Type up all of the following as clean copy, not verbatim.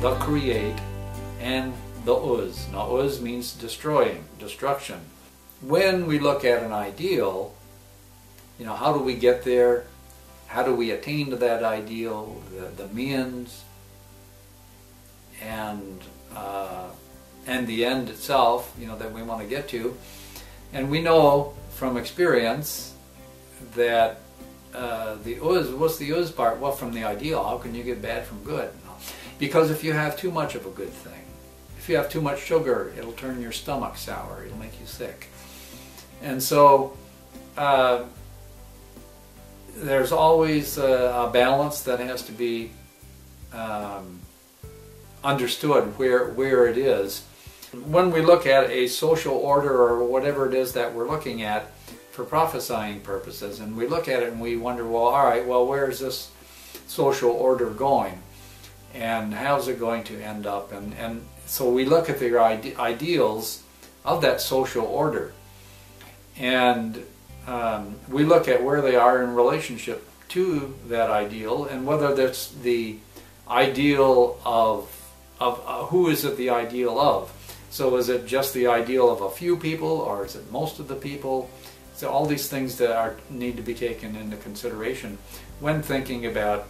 the create, and the Uz. Now Uz means destroying, destruction. When we look at an ideal, how do we get there? How do we attain to that ideal? The means and the end itself, that we want to get to. And we know from experience that the Uz, what's the Uz part? Well, from the ideal, how can you get bad from good? Because if you have too much of a good thing, if you have too much sugar, it'll turn your stomach sour, it'll make you sick. And so there's always a balance that has to be understood where it is. When we look at a social order or whatever it is that we're looking at for prophesying purposes, and we look at it and we wonder, well, all right, well, where is this social order going? And how's it going to end up? And so we look at the ideals of that social order. And we look at where they are in relationship to that ideal, and whether that's the ideal of who is it the ideal of. So is it just the ideal of a few people, or is it most of the people? So all these things that need to be taken into consideration when thinking about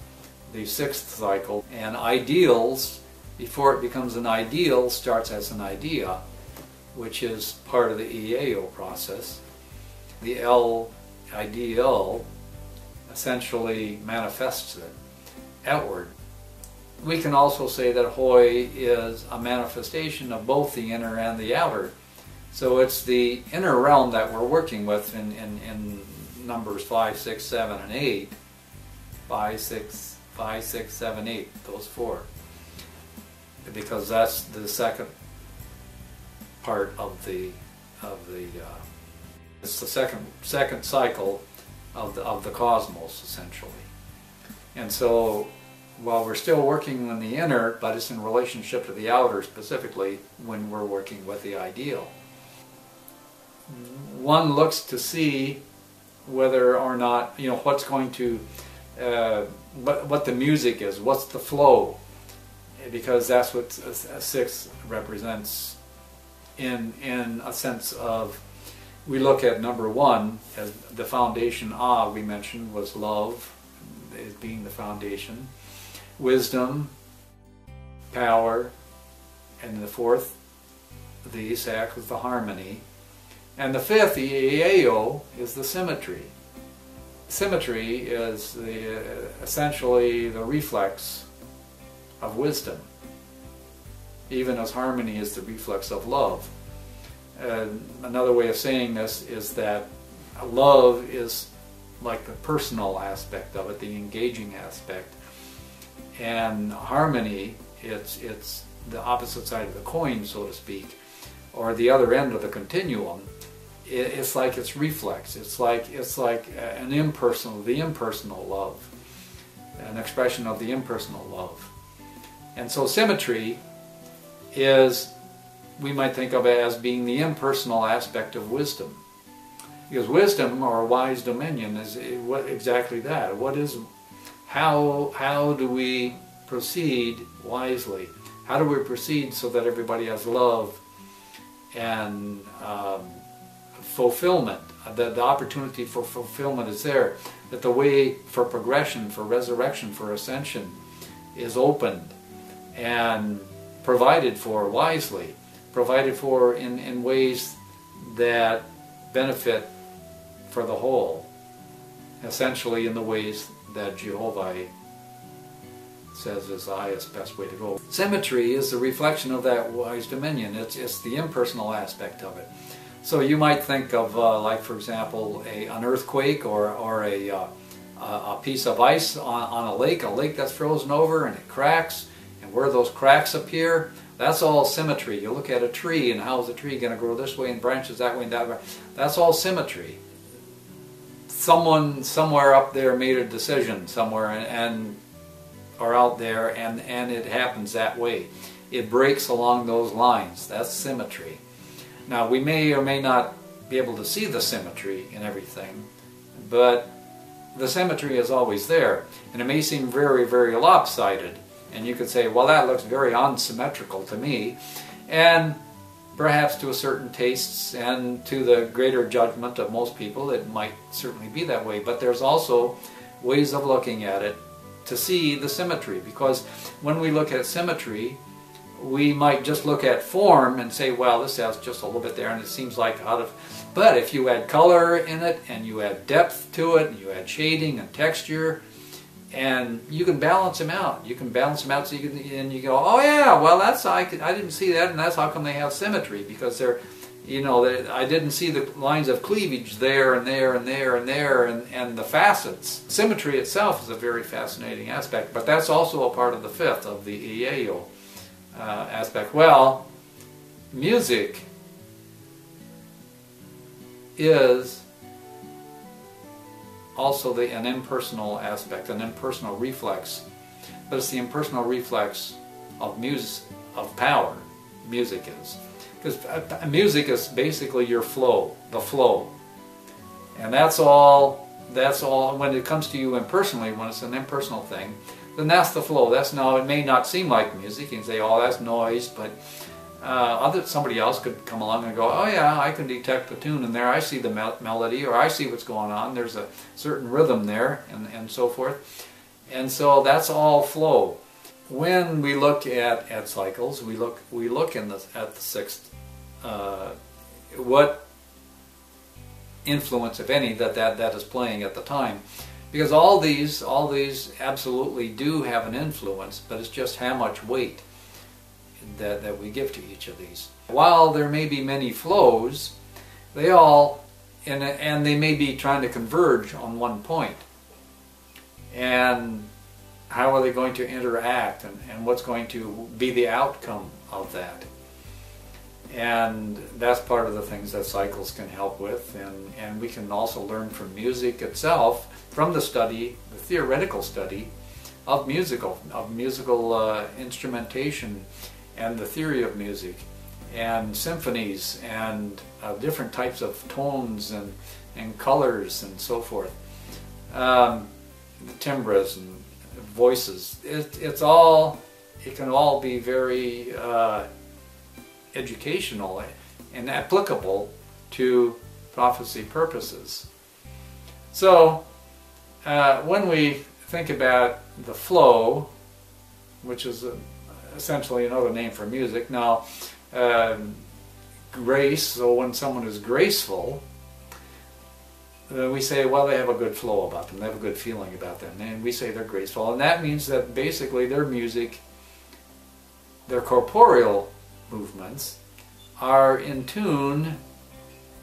the sixth cycle. And ideals, before it becomes an ideal, starts as an idea, which is part of the EAO process. The ideal essentially manifests it outward. We can also say that Hoi is a manifestation of both the inner and the outer. So it's the inner realm that we're working with in numbers 5, 6, 7, and 8. 5, 6, 7, 8, those four. Because that's the second part of the it's the second cycle of the cosmos, essentially. And so while we're still working on the inner, but it's in relationship to the outer specifically when we're working with the ideal. One looks to see whether or not, what's going to, what the music is, what's the flow, because that's what a six represents in a sense of, we look at number one as the foundation. We mentioned was love as being the foundation, wisdom, power, and the fourth, the Isak, was the harmony, and the fifth, the Iao, is the symmetry. Symmetry is essentially the reflex of wisdom, even as harmony is the reflex of love. Another way of saying this is that love is like the personal aspect of it, the engaging aspect, and harmony, it's the opposite side of the coin, so to speak, or the other end of the continuum. It's like its reflex. It's like the impersonal love, an expression of the impersonal love. And so symmetry is, we might think of it as being the impersonal aspect of wisdom. Because wisdom, or wise dominion, is exactly that. How do we proceed wisely? How do we proceed so that everybody has love and fulfillment? The opportunity for fulfillment is there. That the way for progression, for resurrection, for ascension is opened and provided for wisely. Provided for in ways that benefit for the whole, essentially in the ways that Jehovah says is the highest, best way to go. Symmetry is the reflection of that wise dominion. It's the impersonal aspect of it. So you might think of, like for example, an earthquake or a piece of ice on a lake that's frozen over and it cracks, and where those cracks appear, that's all symmetry. You look at a tree and how's the tree going to grow this way and branches that way and that way. That's all symmetry. Someone somewhere up there made a decision somewhere or out there and it happens that way. It breaks along those lines. That's symmetry. Now we may or may not be able to see the symmetry in everything, but the symmetry is always there. And it may seem very, very lopsided And you could say, well, that looks very unsymmetrical to me. And perhaps to a certain tastes and to the greater judgment of most people, it might certainly be that way. But there's also ways of looking at it to see the symmetry, because when we look at symmetry, we might just look at form and say, well, this has just a little bit there and it seems like out of... But if you add color in it and you add depth to it and you add shading and texture, and you can balance them out. You can balance them out so you can, and you go, oh yeah, well that's, I didn't see that, and that's how come they have symmetry, because they're, you know, I didn't see the lines of cleavage there and there and there and there, and the facets. Symmetry itself is a very fascinating aspect, but that's also a part of the fifth, of the Ieo aspect. Well, music is also an impersonal aspect, an impersonal reflex, but it's the impersonal reflex of music, of power. Music is, because music is basically your flow, the flow, and that's all. That's all. When it comes to you impersonally, when it's an impersonal thing, then that's the flow. That's now. It may not seem like music. You can say, "Oh, that's noise," but somebody else could come along and go, oh yeah, I can detect the tune in there, I see the melody, or I see what's going on, there's a certain rhythm there, and so forth. And so that's all flow. When we look at cycles, we look at the sixth, what influence, if any, that is playing at the time. Because all these absolutely do have an influence, but it's just how much weight that we give to each of these. While there may be many flows, they all, and they may be trying to converge on one point. And how are they going to interact, and what's going to be the outcome of that? And that's part of the things that cycles can help with, and we can also learn from music itself, from the study, the theoretical study of musical instrumentation, and the theory of music, and symphonies, and different types of tones and colors and so forth. The timbres and voices. It can all be very educational and applicable to prophecy purposes. So when we think about the flow, which is essentially another name for music. Now, grace, so when someone is graceful, we say, well, they have a good flow about them, they have a good feeling about them, and we say they're graceful. And that means that basically their music, their corporeal movements, are in tune,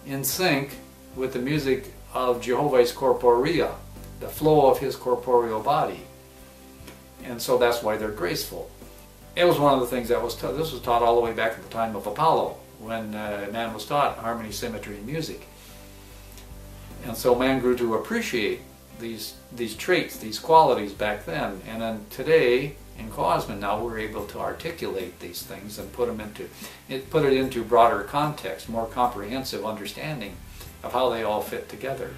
in sync with the music of Jehovah's corporea, the flow of his corporeal body. And so that's why they're graceful. It was one of the things that was taught. This was taught all the way back at the time of Apollo, when man was taught harmony, symmetry, and music. And so man grew to appreciate these traits, these qualities back then. And then today, in Oahspe, now we're able to articulate these things and put it into broader context, more comprehensive understanding of how they all fit together.